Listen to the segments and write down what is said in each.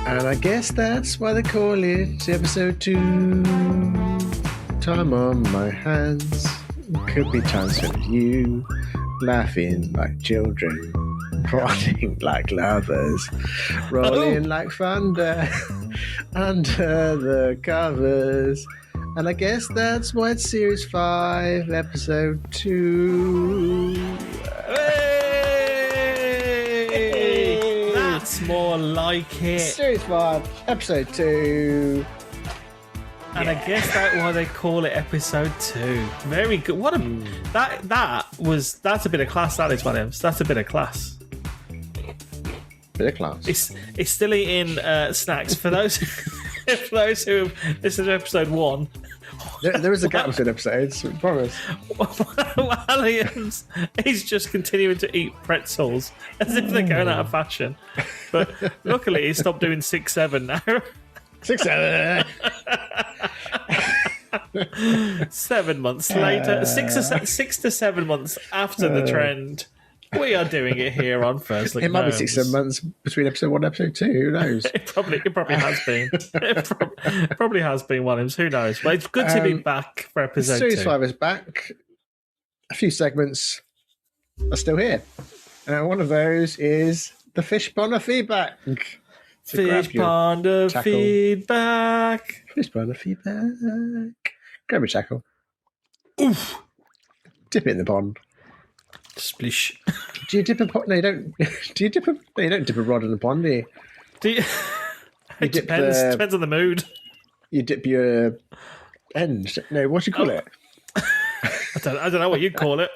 And I guess that's why they call it episode 2. Time on my hands. Could be time spent with you. Laughing like children. Prodding like lovers. Rolling like thunder. Under the covers. And I guess that's why it's series 5, episode 2. Hey! That's more like it. Series 5, episode 2. And I guess that's why they call it episode 2. Very good. What a that's a bit of class, that is, Williams. That's a bit of class. Bit of class. It's still eating snacks for those for those who have listened to episode 1. There is a gap between episodes, I promise. Williams is just continuing to eat pretzels as if they're going out of fashion. But luckily, he stopped doing 6-7 now. 6-7. 7 months later, 6 to 7 months after the trend, we are doing it here on First Look. It might be 6-7 months between episode 1 and episode 2. Who knows? It probably has been. It probably has been, Williams. Who knows? But it's good to be back for episode 2. Series 5 is back. A few segments are still here. One of those is the Fish Ponder feedback. Fish Ponder feedback. Fish Ponder feedback. Grab your tackle. Oof. Dip it in the pond. Splish. Do you dip a pond? No, you don't. Do you dip a? No, you don't dip a rod in the pond, do you? It depends on the mood. You dip your end. No, what do you call it? I don't know what you'd call it.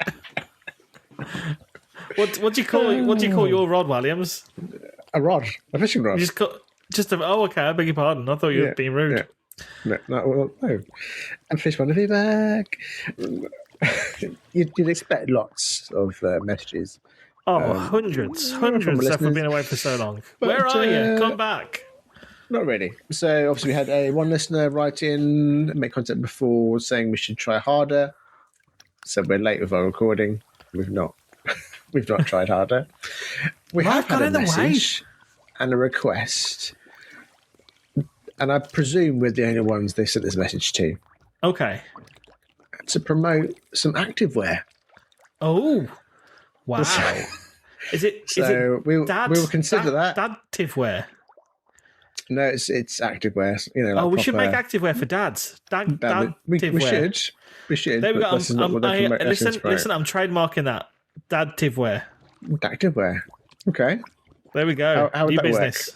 What do you call your rod, Williams? A rod, a fishing rod. You oh, okay. I beg your pardon. I thought you were being rude. Yeah. No. And Fish Ponder feedback. You'd expect lots of messages. Oh, hundreds after being away for so long. Where are you? Come back. Not really. So obviously we had one listener write in, make contact before saying we should try harder. So we're late with our recording. We've not tried harder. We have had a message and a request, and I presume we're the only ones they sent this message to. Okay. To promote some activewear. Oh, wow! Is it we will consider that Activewear? No, it's activewear. You know, like we should make activewear for dads. We should. There we go. Listen, I'm trademarking that. Dadtivewear. Activewear. Okay. There we go. How would New that business.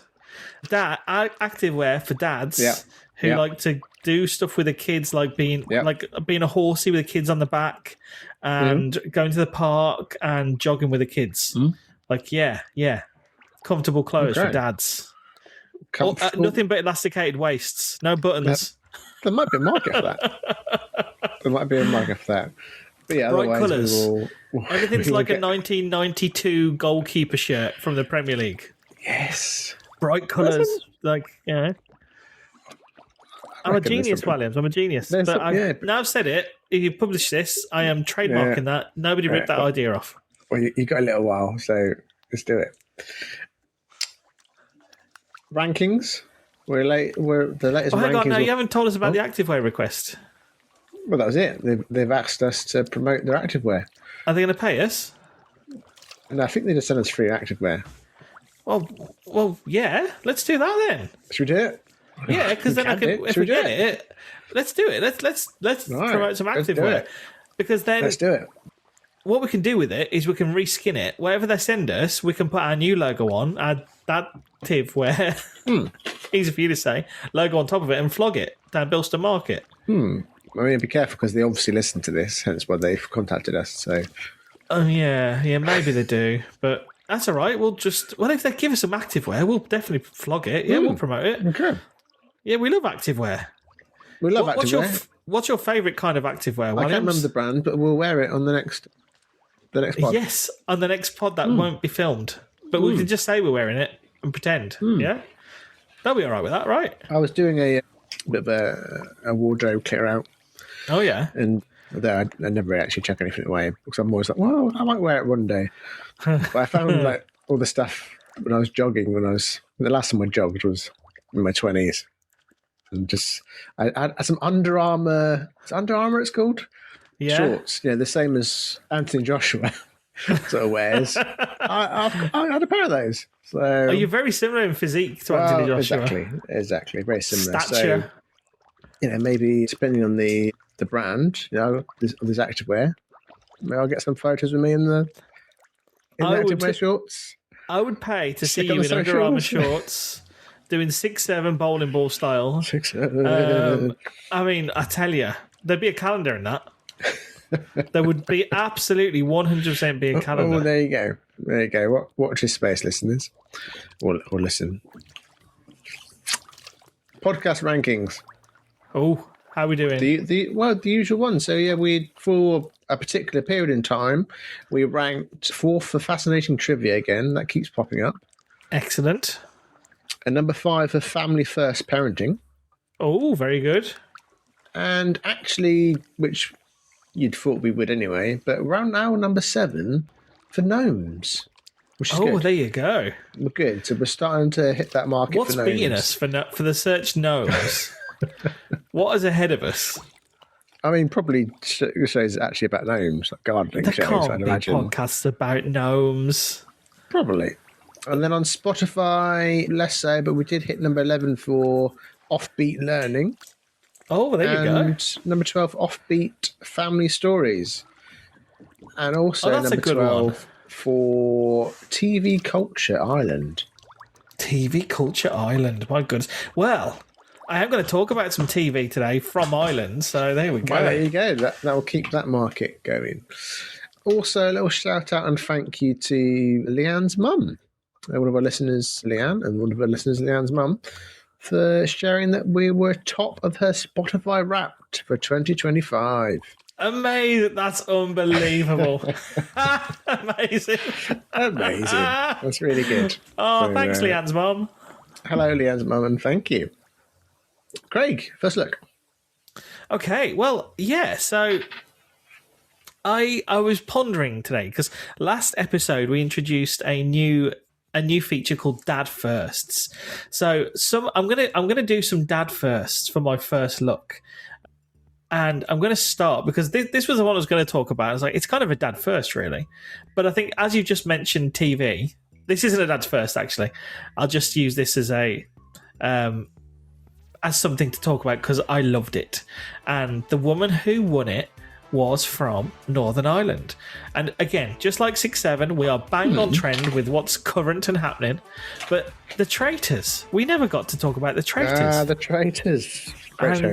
Activewear for dads who like to do stuff with the kids, like being a horsey with the kids on the back, and going to the park and jogging with the kids. Like comfortable clothes for dads. Nothing but elasticated waists, no buttons. There might be a market for that. But yeah, bright colours. Everything's like a 1992 goalkeeper shirt from the Premier League. Yes. Bright colours. Like, you know. I'm a genius, Williams. I'm a genius. But now I've said it. If you publish this, I am trademarking that. Nobody ripped that idea off. Well, you got a little while, so let's do it. Rankings. We're late. We're the latest. Hang on, rankings. No, you haven't told us about the Activewear request. Well, that was it. They've asked us to promote their activewear. Are they going to pay us? And I think they just sent us free activewear. Well, yeah. Let's do that then. Should we do it? Yeah, because then if we get it, let's do it. Let's promote some activewear. Because then let's do it. What we can do with it is we can reskin it. Whatever they send us, we can put our new logo on, add that Activewear, easy for you to say, logo on top of it, and flog it down Bilston Market. I mean, be careful because they obviously listen to this, hence why they've contacted us. So, yeah, maybe they do, but that's all right. If they give us some activewear, we'll definitely flog it. Yeah, we'll promote it. Okay. Yeah, we love activewear. We love activewear. What's your favourite kind of activewear, Williams? I can't remember the brand, but we'll wear it on the next pod. Yes, on the next pod that won't be filmed, but we can just say we're wearing it and pretend. Yeah, they'll be all right with that, right? I was doing a bit of a wardrobe clear out. Oh yeah, and there I never actually chuck anything away because I'm always like, well, I might wear it one day. But I found like all the stuff when I was jogging. The last time I jogged was in my 20s. And I had some Under Armour. Is it Under Armour it's called? Yeah. Shorts. Yeah, the same as Anthony Joshua sort of wears. I had a pair of those. So, are you very similar in physique to Anthony Joshua? Exactly. Very similar. Stature. So, maybe depending on the brand, there's activewear. Maybe I'll get some photos with me in the activewear shorts. I would pay to see you in Under Armour shorts doing 6'7" bowling ball style. 6'7". I mean, I tell you, there'd be a calendar in that. There would be absolutely 100% be a calendar. Oh, there you go. There you go. Watch this space, listeners. Or listen. Podcast rankings. Oh, how are we doing? The usual one. So, for a particular period in time, we ranked 4th for fascinating trivia again. That keeps popping up. Excellent. And number 5 for family first parenting. Oh, very good. And actually, which you'd thought we would anyway, but around now number 7 for gnomes. Which is good. There you go. We're good. So we're starting to hit that market. What's for gnomes. beating us for the search gnomes? What is ahead of us? I mean, probably shows actually about gnomes, like gardening shows, I'd imagine. Podcasts about gnomes. Probably. And then on Spotify, less so, but we did hit number 11 for offbeat learning. Oh, there you go. And number 12, offbeat family stories. And also number 12 for TV Culture Ireland. TV Culture Ireland, my goodness. Well, I am going to talk about some TV today from Ireland, so there we go. Well, there you go. That will keep that market going. Also, a little shout out and thank you to Leanne's mum. One of our listeners, Leanne, and one of our listeners, Leanne's mum, for sharing that we were top of her Spotify Wrapped for 2025. Amazing. That's unbelievable. Amazing. That's really good. Oh, so, thanks, Leanne's mum. Hello, Leanne's mum, and thank you. Craig, first look. Okay, well, yeah, so I was pondering today, because last episode we introduced a new feature called Dad Firsts. So I'm gonna do some Dad Firsts for my first look. And I'm going to start because this was the one I was going to talk about. I was like, it's kind of a dad first, really. But I think as you just mentioned TV, this isn't a dad's first, actually. I'll just use this as something to talk about because I loved it. And the woman who won it was from Northern Ireland. And again, just like 6-7, we are bang on trend with what's current and happening. But the Traitors, we never got to talk about the Traitors. The Traitors. Great show.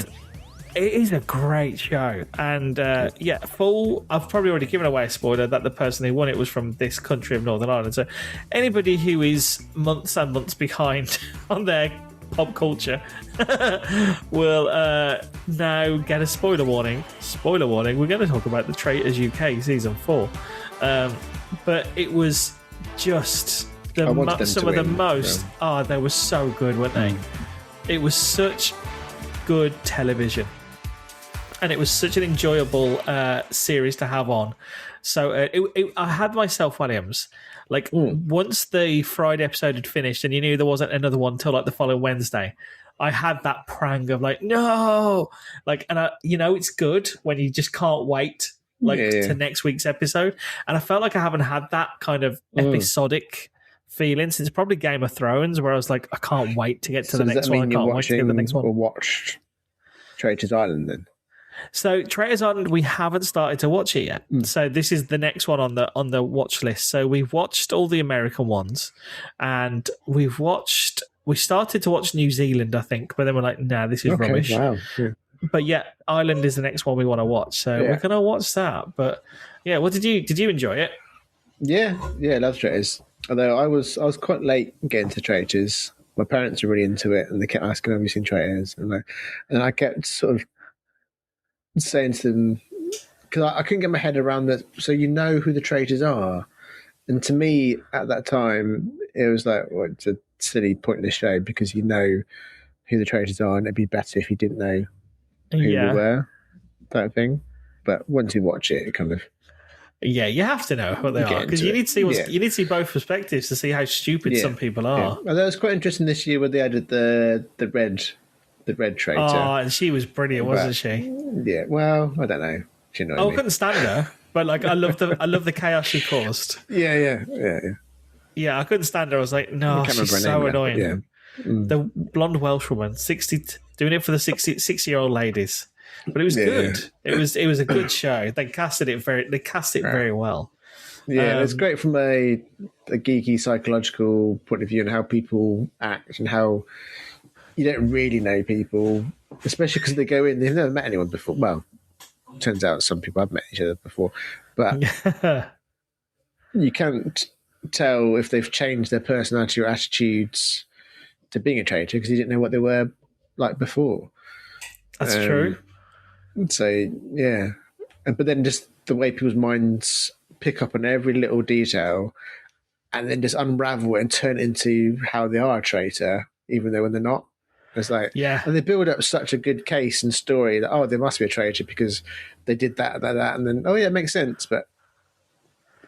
It is a great show. And I've probably already given away a spoiler that the person who won it was from this country of Northern Ireland. So anybody who is months and months behind on their pop culture will now get a spoiler warning. Spoiler warning, we're going to talk about the Traitors UK season 4. But it was just they were so good, weren't they? It was such good television. And it was such an enjoyable series to have on. So I had myself Williams. Like once the Friday episode had finished, and you knew there wasn't another one till like the following Wednesday, I had that prang of like no, like, and it's good when you just can't wait to next week's episode. And I felt like I haven't had that kind of episodic feeling since probably Game of Thrones, where I was like, I can't wait to get to the next one. I can't wait to get to the next one. Or watched Traitors Island then? So Traitors Island, we haven't started to watch it yet. So this is the next one on the watch list. So we've watched all the American ones, and we started to watch New Zealand, I think, but then we're like, nah, this is rubbish. Wow. Yeah. But yeah, Ireland is the next one we want to watch. So we're gonna watch that. But yeah, what did you enjoy it? Yeah, I love Traitors. Although I was quite late getting to Traitors. My parents were really into it, and they kept asking, "Have you seen Traitors?" And I kept sort of saying to them, because I couldn't get my head around that. So you know who the Traitors are, and to me at that time it was like, well, it's a silly, pointless show because you know who the Traitors are, and it'd be better if you didn't know who they were, that thing. But once you watch it, it kind of Yeah, you have to know what they are because you need to see you need to see both perspectives to see how stupid some people are. Well, that was quite interesting this year when they added the red traitor. Oh, and she was brilliant, wasn't she? Yeah. Well, I don't know. She annoyed me. I couldn't stand her, but like I love the chaos she caused. Yeah. Yeah, I couldn't stand her. I was like, no, she's so annoying. Yeah. The blonde Welsh woman, 60, doing it for the 6-year-old ladies. But it was good. It was a good show. They cast it very well. Yeah, it's great from a geeky psychological point of view and how people act and how you don't really know people, especially because they go in, they've never met anyone before. Well, turns out some people have met each other before, but you can't tell if they've changed their personality or attitudes to being a traitor because you didn't know what they were like before. That's true. So, yeah. But then just the way people's minds pick up on every little detail and then just unravel it and turn it into how they are a traitor, even though when they're not. It's like, and they build up such a good case and story that, they must be a traitor because they did that, and then, it makes sense. But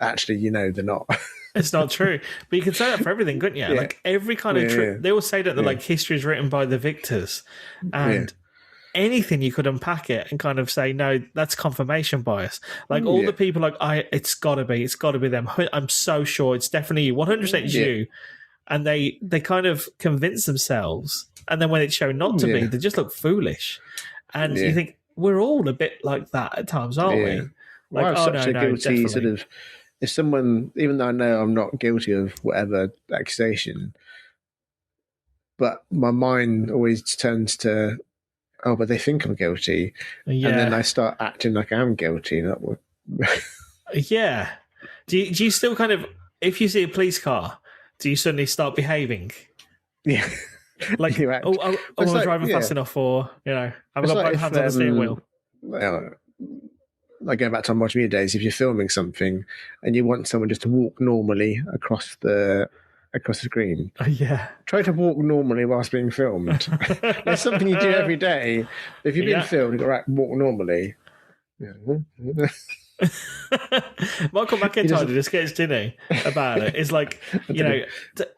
actually, they're not. It's not true. But you can say that for everything, couldn't you? Like every kind of they all say that like history is written by the victors. And anything you could unpack it and kind of say, no, that's confirmation bias. Like all the people like, it's gotta be them. I'm so sure it's definitely you, 100% you. And they kind of convince themselves. And then when it's shown not to be, they just look foolish. And you think, we're all a bit like that at times, aren't we? Like, well, such a guilty sort of, if someone, even though I know I'm not guilty of whatever accusation, but my mind always turns to, but they think I'm guilty. And then I start acting like I'm guilty. Yeah. Do you still kind of, if you see a police car, do you suddenly start behaving? Yeah. Like, am I driving fast enough, or, I've got both hands on the steering wheel? Like going back to our multimedia days, if you're filming something and you want someone just to walk normally across the screen. Try to walk normally whilst being filmed. It's something you do every day. If you're being filmed, you've got to walk normally. Michael McIntyre did a sketch, didn't he, about it? It's like,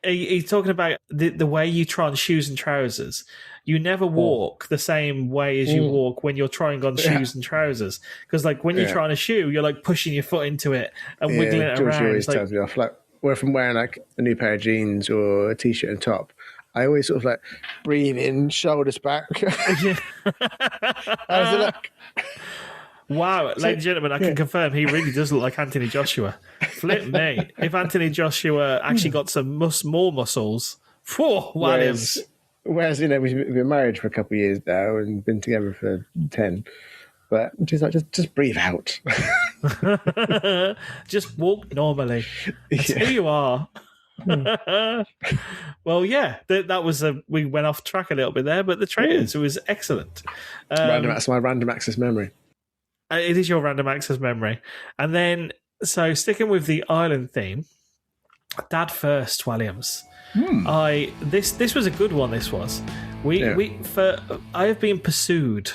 he's talking about the way you try on shoes and trousers. You never walk the same way as you walk when you're trying on shoes and trousers. Because like when you try on a shoe, you're like pushing your foot into it and wiggling it George around. Always tells me off. Like, or if I'm wearing like a new pair of jeans or a t-shirt and top, I always sort of like breathe in, shoulders back. How's it look? Wow, ladies and gentlemen, I can confirm he really does look like Anthony Joshua. Flip me. If Anthony Joshua actually got some more muscles, whereas we've been married for a couple of years now and been together for 10. But she's like, just breathe out. Just walk normally. That's who you are. Well, that was we went off track a little bit there, but the Traitors, it was excellent. That's my random access memory. It is your random access memory. And then, so sticking with the island theme, Dad First, Williams. This was a good one. This was I have been pursued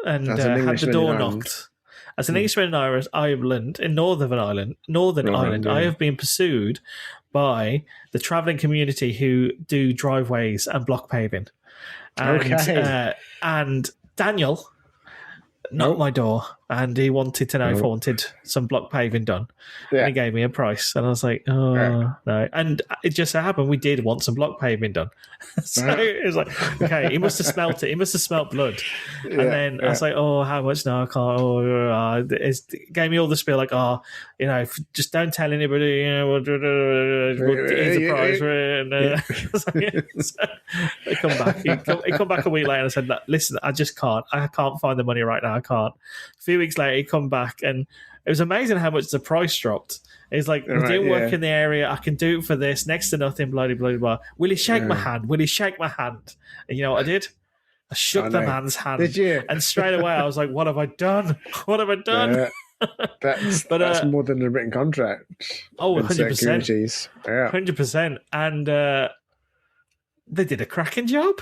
and had the door knocked. As an Englishman in Ireland, in Northern Ireland, I have been pursued by the travelling community who do driveways and block paving. And Daniel knocked my door, and he wanted to know if I wanted some block paving done. And he gave me a price, and I was like, no. And it just so happened we did want some block paving done. So it was like, okay, he must have smelt it. He must have smelt blood. And then I was like, how much? No, I can't. It gave me all the spiel, like, just don't tell anybody. Here's a prize for it. So he come back. He come back a week later and said, listen, I can't find the money right now. I can't. A few weeks later, he come back, and it was amazing how much the price dropped. It's like, we do work in the area. I can do it for this. Next to nothing, blah, blah, blah. Will he shake my hand? Will he shake my hand? And you know what I did? I shook the man's hand. Did you? And straight away, I was like, what have I done? What have I done? That's more than a written contract. 100%. 100%. And they did a cracking job.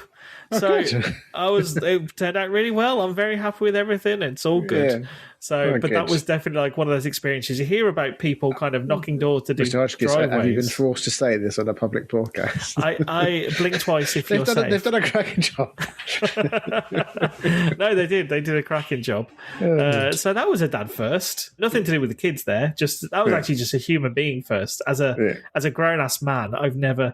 Good. It turned out really well. I'm very happy with everything. It's all good. Yeah. But that was definitely like one of those experiences. You hear about people kind of knocking doors to do Mr. Hodgkiss, driveways. have you been forced to say this on a public podcast? I blink twice if you're safe. They've done a cracking job. No, they did. They did a cracking job. So that was a dad first. Nothing to do with the kids there. That was actually just a human being first. As a grown ass man, I've never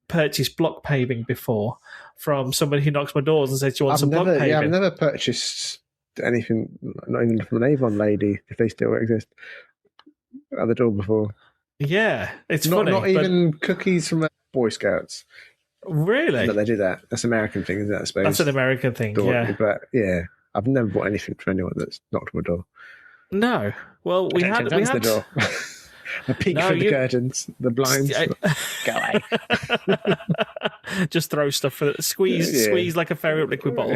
purchased block paving before from somebody who knocks my doors and says, "Do you want some block paving?" Yeah, I've never purchased anything, not even from an Avon lady, if they still exist, at the door before. Yeah, it's funny. Not even cookies from Boy Scouts. Really? But they do that. That's an American thing, isn't it, I suppose? That's an American thing, yeah. But yeah, I've never bought anything from anyone that's knocked on my door. No. Well, we had the door. I peek through the curtains, the blinds. Go away. Just throw stuff for squeeze like a fairy liquid bottle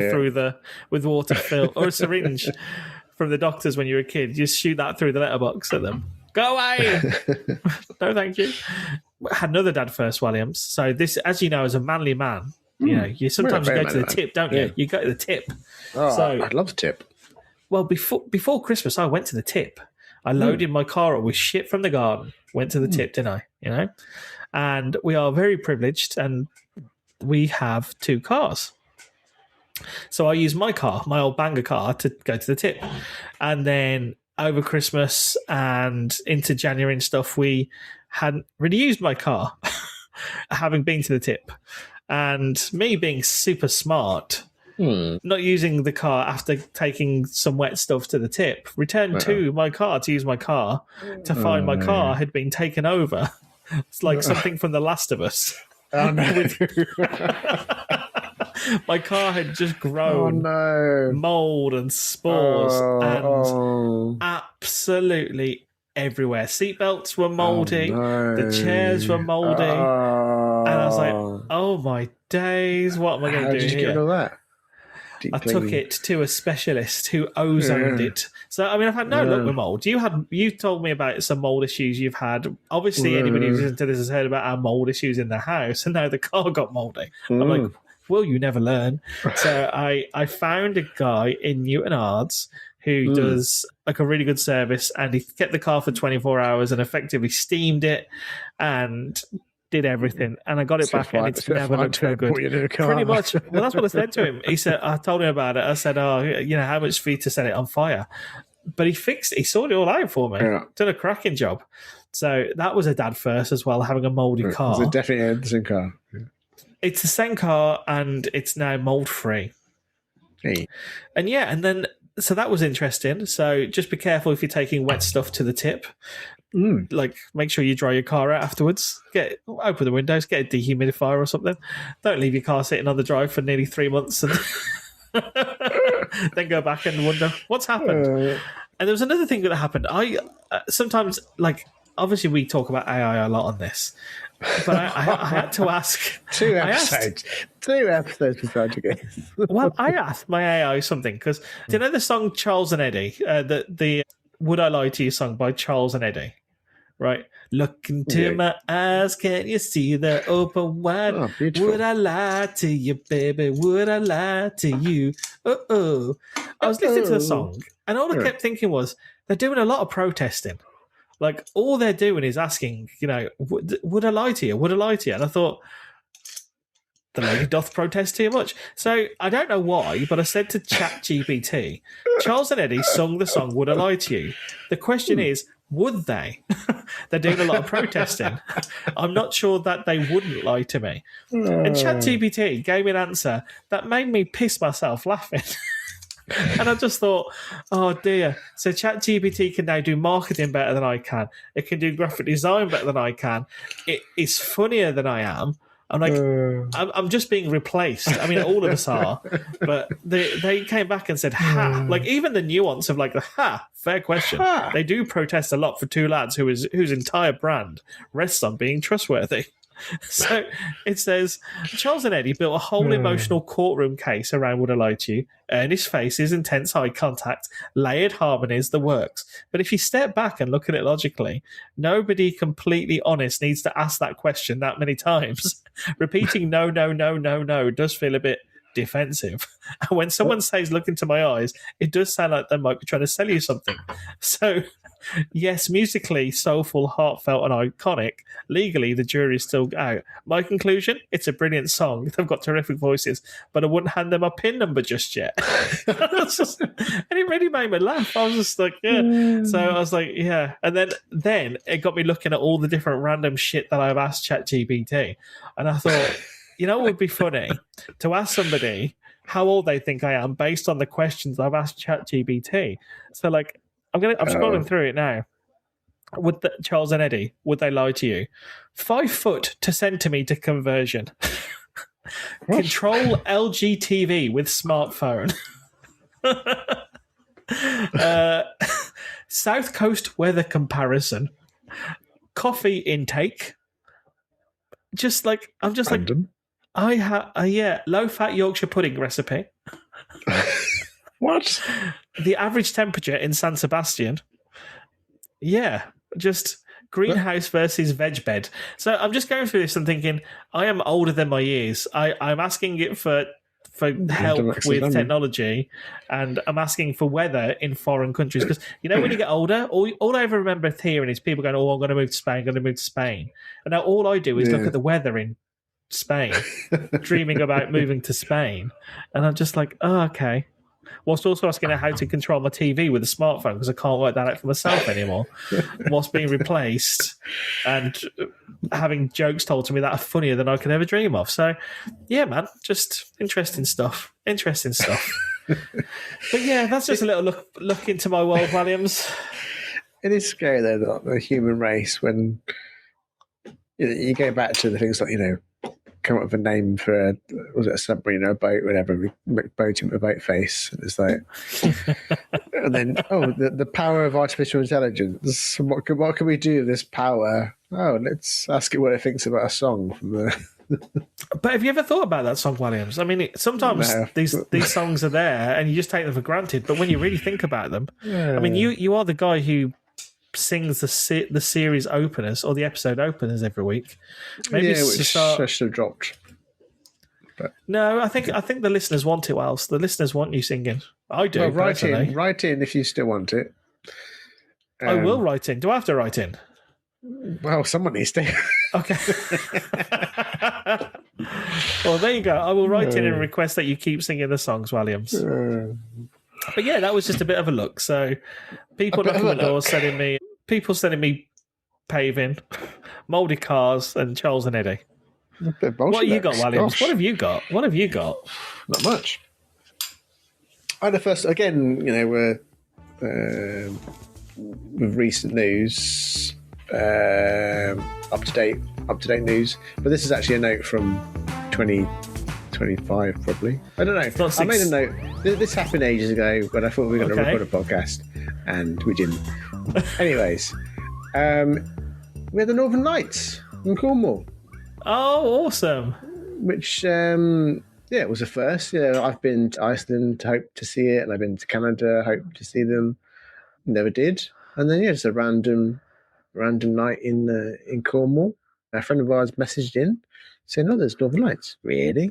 with water fill, or a syringe from the doctors when you were a kid. Just shoot that through the letterbox at them. Go away. No, thank you. I had another dad first, Williams. So this, as you know, as a manly man, you sometimes go to the tip, don't you? Yeah. You go to the tip. Oh, so, I'd love the tip. Well, before Christmas, I went to the tip. I loaded my car up with shit from the garden. Went to the tip, didn't I? And we are very privileged, and we have 2 cars. So I use my car, my old banger car, to go to the tip. And then over Christmas and into January and stuff, we hadn't really used my car, having been to the tip. And me being super smart, not using the car after taking some wet stuff to the tip, returned to my car to use my car to find my car had been taken over. It's like something from The Last of Us. Oh, no. My car had just grown mold and spores and absolutely everywhere. Seatbelts were moldy. The chairs were moldy. And I was like, oh my days, what am I going to do here? How did you get all that? I took it to a specialist who ozoned it. So, I mean, I've had no luck with mold. You told me about some mold issues you've had. Obviously, anybody who's listened to this has heard about our mold issues in the house, and now the car got moldy. I'm like, well, you never learn. So I found a guy in Newton Ards who does like a really good service, and he kept the car for 24 hours and effectively steamed it and did everything, and I got it back, and it's never looked so good. Pretty much. Well, that's what I said to him. He said, I told him about it. I said, how much for you to set it on fire? But he sorted it all out for me. Yeah. Did a cracking job. So that was a dad first as well, having a mouldy car. It's definitely the same car. Yeah. It's the same car, and it's now mold free. Hey. And then so that was interesting. So just be careful if you're taking wet stuff to the tip. Like, make sure you dry your car out afterwards. Open the windows, get a dehumidifier or something. Don't leave your car sitting on the drive for nearly 3 months and then go back and wonder what's happened. And there was another thing that happened. I sometimes, like, obviously we talk about AI a lot on this, but I had to ask. 2 episodes. 2 episodes of Tragic. Well, I asked my AI something, because do you know the song Charles and Eddie? The Would I Lie to You song by Charles and Eddie? Right, look into my eyes, can't you see the open wide? Oh, would I lie to you, baby? Would I lie to you? I was listening to the song, and all I kept thinking was, they're doing a lot of protesting. Like, all they're doing is asking, would I lie to you? Would I lie to you? And I thought, the lady doth protest too much. So I don't know why, but I said to ChatGPT, Charles and Eddie sung the song Would I Lie to You? The question is, would they? They're doing a lot of protesting. I'm not sure that they wouldn't lie to me. And ChatGPT gave me an answer that made me piss myself laughing. And I just thought, oh dear. So ChatGPT can now do marketing better than I can. It can do graphic design better than I can. It is funnier than I am. I'm like, I'm just being replaced. I mean, all of us are. But they came back and said, ha. Like, even the nuance of like the ha, fair question. They do protest a lot for 2 lads whose entire brand rests on being trustworthy. So it says, Charles and Eddie built a whole emotional courtroom case around Would I Lie to You? Earnest faces, intense eye contact, layered harmonies, the works. But if you step back and look at it logically, nobody completely honest needs to ask that question that many times. Repeating no, no, no, no, no does feel a bit defensive. And when someone says, look into my eyes, it does sound like they might be trying to sell you something. So, yes, musically, soulful, heartfelt, and iconic. Legally, the jury's still out. My conclusion, it's a brilliant song. They've got terrific voices, but I wouldn't hand them a PIN number just yet. And it really made me laugh. I was just like, yeah. So I was like, yeah. And then it got me looking at all the different random shit that I've asked ChatGPT. And I thought, you know, it would be funny to ask somebody how old they think I am based on the questions I've asked ChatGPT. So, like, I'm scrolling through it now. Charles and Eddie, would they lie to you? 5 foot to centimetre conversion. Control LG TV with smartphone. South Coast weather comparison. Coffee intake. Just like I'm just Random. Like low fat Yorkshire pudding recipe. What? The average temperature in San Sebastian. Yeah, just greenhouse versus veg bed. So I'm just going through this and thinking, I am older than my years. I'm asking it for help with technology, and I'm asking for weather in foreign countries. Because, you know, when you get older, all I ever remember hearing is people going, oh, I'm going to move to Spain. And now all I do is look at the weather in Spain, dreaming about moving to Spain. And I'm just like, oh, okay. Whilst also asking her how to control my TV with a smartphone, because I can't work that out for myself anymore. Whilst being replaced and having jokes told to me that are funnier than I could ever dream of. So, yeah, man, just interesting stuff. But yeah, that's just a little look into my world, Williams. It is scary, though, the human race, when you go back to the things like, you know, come up with a name for was it a submarine or a boat, whatever, boating with a boat face. It's like, and then the power of artificial intelligence. What can we do with this power? Oh, let's ask it what it thinks about a song from the. But have you ever thought about that song, Williams? I mean, sometimes these songs are there and you just take them for granted. But when you really think about them, I mean, you are the guy who sings the series openers or the episode openers every week. Maybe which I should have dropped. But. No, I think the listeners want it, Wells. The listeners want you singing. I do. Well, write in if you still want it. I will write in. Do I have to write in? Well, someone needs to. Okay. Well, there you go. I will write in and request that you keep singing the songs, Williams. But yeah, that was just a bit of a look. So people knocking the door sending me paving, mouldy cars, and Charles and Eddie. What have you got, Williams? Gosh. What have you got? Not much. I had a first again. You know, we're with recent news, up to date news. But this is actually a note from 2025, probably. I don't know. I made a note. This happened ages ago, but I thought we were going to record a podcast, and we didn't. Anyways, we had the Northern Lights in Cornwall. Oh, awesome! Which, it was a first. You know, I've been to Iceland, hoped to see it, and I've been to Canada, hoped to see them. Never did. And then, just a random night in Cornwall. A friend of ours messaged in saying, "Oh, there's Northern Lights." Really?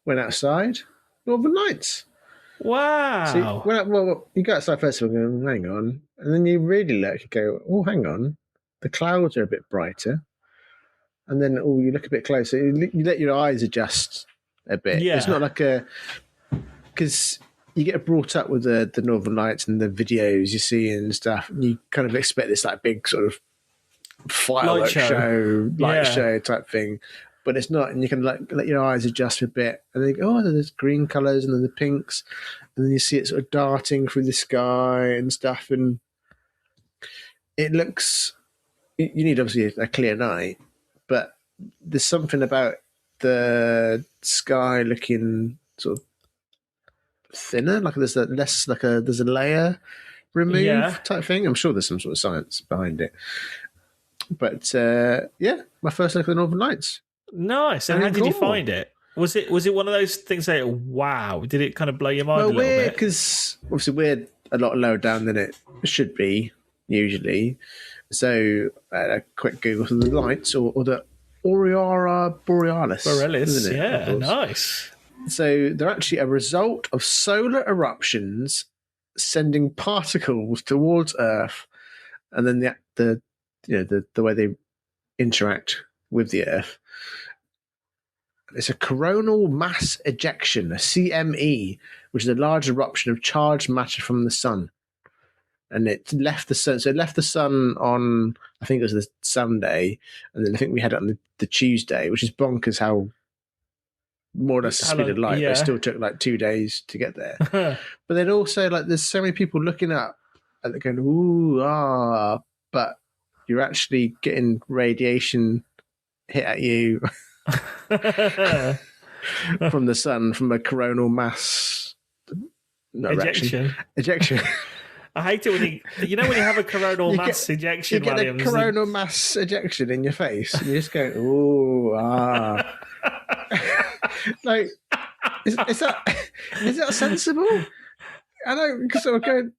Went outside. Northern Lights. Wow. So you go outside first of all, going, hang on. And then you really look, you go, oh, hang on. The clouds are a bit brighter. And then, you look a bit closer. You let your eyes adjust a bit. Yeah. It's not like because you get brought up with the Northern Lights and the videos you see and stuff, and you kind of expect this like big sort of firework show type thing. But it's not, and you can let your eyes adjust a bit, and then you go, there's green colours and then the pinks, and then you see it sort of darting through the sky and stuff, and it looks. You need obviously a clear night, but there's something about the sky looking sort of thinner, like there's a layer removed type thing. I'm sure there's some sort of science behind it. But my first look at the Northern Lights. Nice. And how did you find it? Was it one of those things that, wow, did it kind of blow your mind a little bit? Because obviously we're a lot lower down than it should be, usually. So a quick Google for the lights or the Aurora Borealis. Borealis, yeah, nice. So they're actually a result of solar eruptions sending particles towards Earth, and then the way they interact with the Earth. It's a coronal mass ejection, a CME, which is a large eruption of charged matter from the sun. And it left the sun. So it left the sun on, I think it was the Sunday, and then I think we had it on the Tuesday, which is bonkers how more or less the speed of light, but it still took like 2 days to get there. But then also, like, there's so many people looking up and they're going, ooh, but you're actually getting radiation hit at you from the sun, from a coronal mass ejection. I hate it when when you have a coronal mass ejection. You get a coronal mass ejection in your face, and you just go, ooh, like, is that sensible? I don't, because I'm going.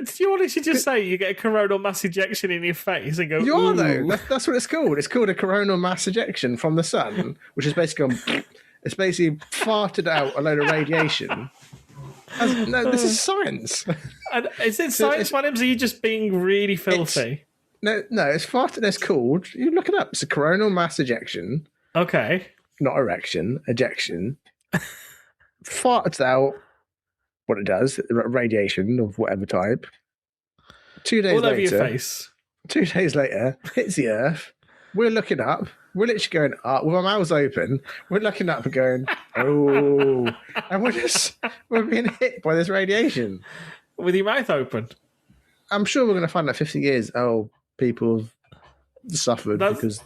Do you want to just say you get a coronal mass ejection in your face and go? You are though. That's what it's called. It's called a coronal mass ejection from the sun, which is basically it's basically farted out a load of radiation. No, this is science. And is it science, Williams? Are you just being really filthy? No, it's farted. It's called. You look it up. It's a coronal mass ejection. Okay. Not erection, ejection. Farts out what it does, radiation of whatever type. 2 days later, all over your face. 2 days later, hits the Earth. We're looking up. We're literally going up with our mouths open. We're looking up and going, oh, and we're being hit by this radiation with your mouth open. I'm sure we're going to find out 50 years. Oh, people have suffered because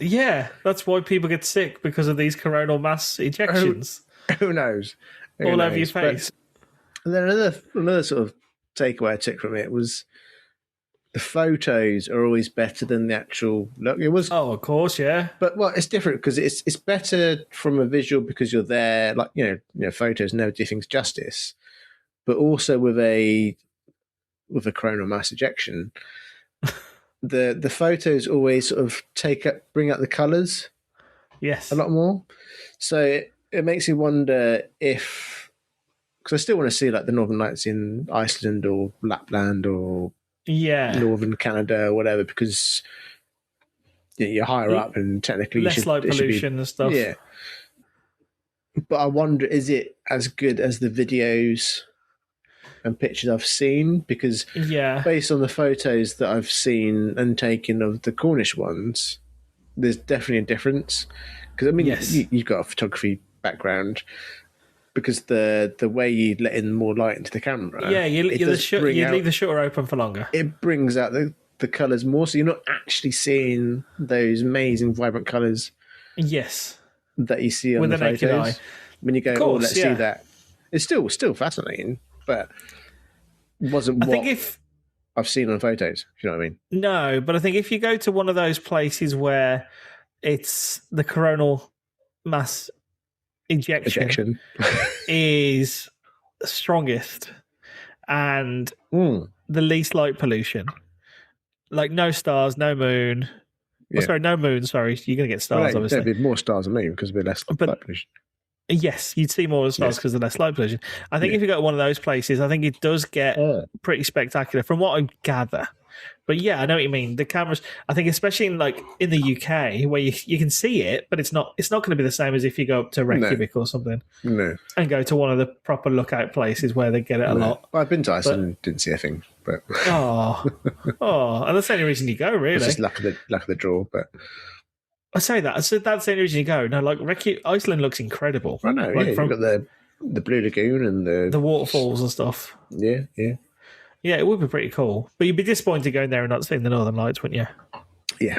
that's why people get sick, because of these coronal mass ejections. Who knows? All over your face. And then another sort of takeaway I took from it was the photos are always better than the actual look. It was, of course, yeah. But it's different because it's better from a visual because you're there. Like photos never do things justice, but also with a coronal mass ejection, the photos always sort of bring out the colours, yes, a lot more. So it makes you wonder if, because I still want to see like the Northern Lights in Iceland or Lapland or Northern Canada or whatever, because you're higher up and technically less light pollution and stuff. Yeah. But I wonder, is it as good as the videos and pictures I've seen? Because based on the photos that I've seen and taken of the Cornish ones, there's definitely a difference. Because I mean, you've got a photography background. Because the way you let in more light into the camera, you leave the shutter open for longer. It brings out the colours more, so you're not actually seeing those amazing vibrant colours. Yes, that you see on with the naked photos. eye. When you go, let's see that. It's still fascinating, but wasn't I've seen on photos. If you know what I mean? No, but I think if you go to one of those places where it's the coronal mass ejection is strongest and the least light pollution, like no stars, no moon. No moon. Sorry, you're going to get stars. Obviously, there'd be more stars than moon because there'd be less light pollution. Yes, you'd see more stars because of less light pollution. I think if you go to one of those places, I think it does get pretty spectacular from what I gather. But I know what you mean. The cameras, I think, especially in the UK, where you can see it, but it's not going to be the same as if you go up to Reykjavik or something. No. And go to one of the proper lookout places where they get it a lot. Well, I've been to Iceland and didn't see a thing. But and that's the only reason you go, really. It's just luck of the draw, but I say that. So that's the only reason you go. No, Iceland looks incredible. I know. You've got the Blue Lagoon and the waterfalls and stuff. Yeah. Yeah, it would be pretty cool. But you'd be disappointed going there and not seeing the Northern Lights, wouldn't you? Yeah.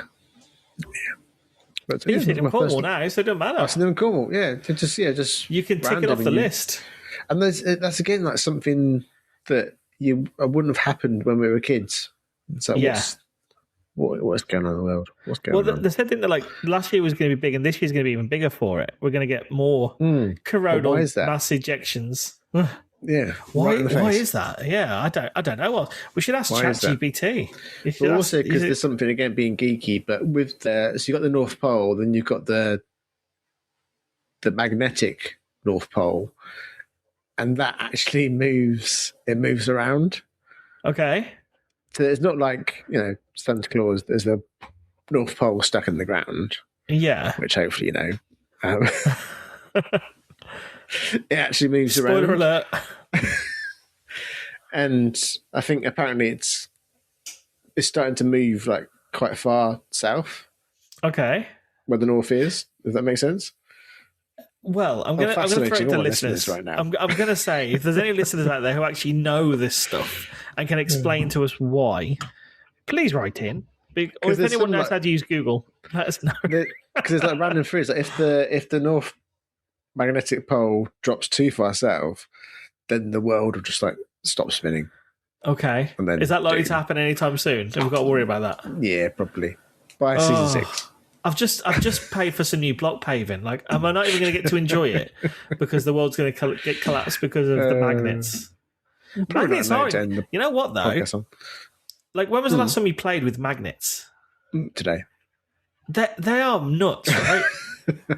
But you've seen them in Cornwall now, so it doesn't matter. I've seen them in Cornwall, just you can tick it off the list. And that's again like something that I wouldn't have happened when we were kids. So What's going on in the world? What's going on? They said that like last year was going to be big, and this year's going to be even bigger for it. We're going to get more coronal mass ejections. Yeah. Why is that? Yeah, I don't know. Well, we should ask ChatGPT. But also because there's something, again, being geeky, but with so you've got the North Pole, then you've got the magnetic North Pole, and that actually moves. It moves around. Okay. So it's not like, Santa Claus, there's a North Pole stuck in the ground. Yeah. Which hopefully, it actually moves around. Spoiler alert. And I think apparently it's starting to move like quite far south. Okay. Where the north is. Does that make sense? Well, I'm going to throw it to listeners right now. I'm going to say, if there's any listeners out there who actually know this stuff and can explain to us why, please write in. Or if anyone knows how to use Google, let us know. Because it's like random theories. Like if the North magnetic pole drops too far south, then the world will just like stop spinning. Okay. And then is that likely to happen anytime soon? Have we got to worry about that? Yeah, probably. By season 6. I've just paid for some new block paving. Like, am I not even going to get to enjoy it because the world's going to get collapsed because of the magnets? Magnets aren't. You know what though? Like, when was the last time you played with magnets? Today. They are nuts, right?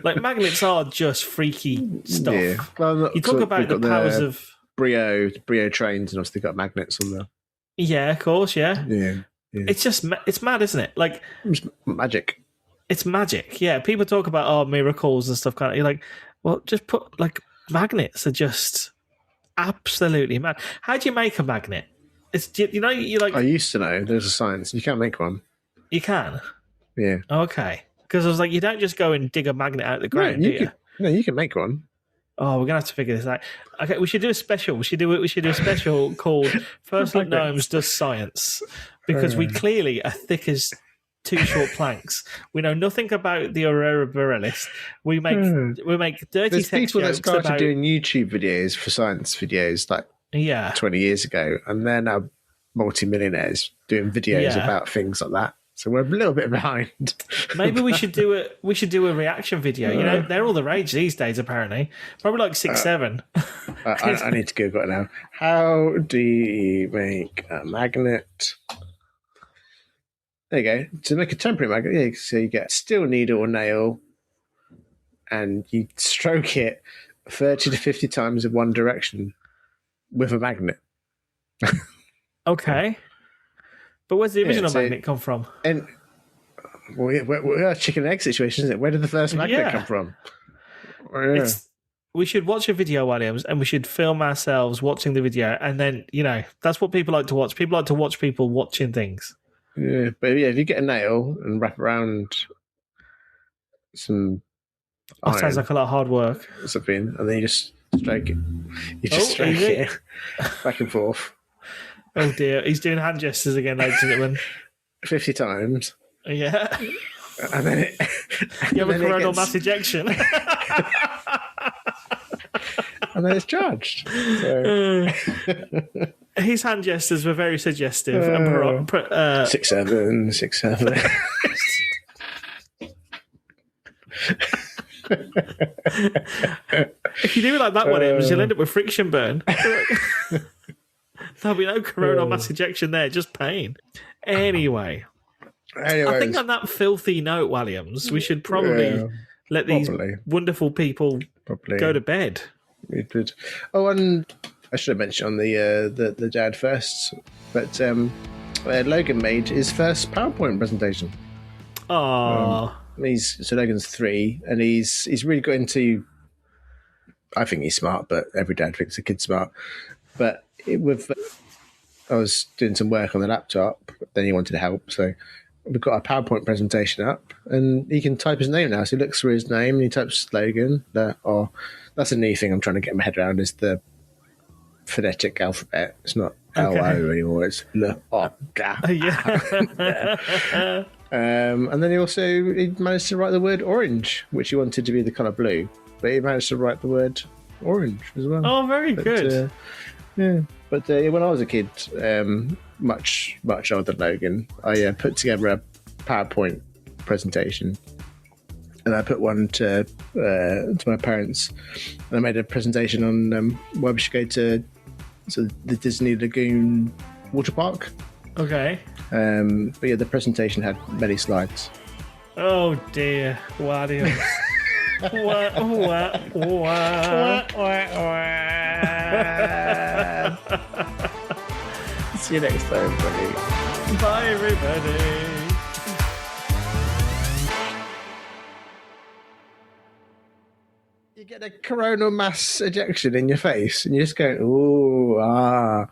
Like, magnets are just freaky stuff. Yeah. Well, you talk about the powers of Brio trains, and obviously got magnets on there. Yeah, of course. Yeah. Yeah. It's mad, isn't it? Like, it's magic. It's magic, yeah. People talk about miracles and stuff. You're like, well, just put like magnets are just absolutely mad. How do you make a magnet? It's you like. I used to know. There's a science. You can't make one. You can. Yeah. Okay. Because I was like, you don't just go and dig a magnet out of the ground, do you? No, you can make one. Oh, we're gonna have to figure this out. Okay, we should do a special. We should do a special called First Look Gnomes Does Science, because we clearly are thick as 2 short planks. We know nothing about the Aurora Borealis. We make dirty There's text people that jokes started about doing YouTube videos for science videos like 20 years ago, and they're now multi-millionaires doing videos about things like that. So we're a little bit behind. Maybe we should do a reaction video. They're all the rage these days, apparently. Probably like 6, 7. I need to Google it now. How do you make a magnet? There you go. To make a temporary magnet, so you get a steel needle or nail, and you stroke it 30 to 50 times in one direction with a magnet. Okay. But where's the original magnet come from? And we're a chicken and egg situation, isn't it? Where did the first magnet come from? We should watch a video, Williams, and we should film ourselves watching the video, and then, that's what people like to watch. People like to watch people watching things. Yeah, but if you get a nail and wrap around some iron, sounds like a lot of hard work. Something, and then you just stroke it. You just stroke it back and forth. Oh dear, he's doing hand gestures again, ladies and gentlemen. 50 times. Yeah. And then you have a coronal mass ejection. And then it's charged. So. His hand gestures were very suggestive. 6, 7, 6, 7. If you do it like that one, you'll end up with friction burn. There'll be no coronal mass ejection there, just pain. Anyways. I think on that filthy note, Williams, we should probably let these wonderful people go to bed. We did. Oh, and I should have mentioned on the dad first, but Logan made his first PowerPoint presentation. Oh, Logan's 3, and he's really got into. I think he's smart, but every dad thinks a kid's smart. But I was doing some work on the laptop, then he wanted help, so we've got a PowerPoint presentation up, and he can type his name now. So he looks for his name, and he types Logan. That's a new thing I'm trying to get my head around, is the phonetic alphabet. It's not L-O anymore, it's L-O-G-A. And then he managed to write the word orange, which he wanted to be the colour blue, but he managed to write the word orange as well. Oh, very good. But when I was a kid, much older than Logan, I put together PowerPoint presentation, and I put one to my parents, and I made a presentation on why we should go to the Disney Lagoon water park. Okay. But yeah, the presentation had many slides. Oh dear, what else? What? See you next time, everybody. Bye, everybody. You get a coronal mass ejection in your face, and you're just going, ooh, ah.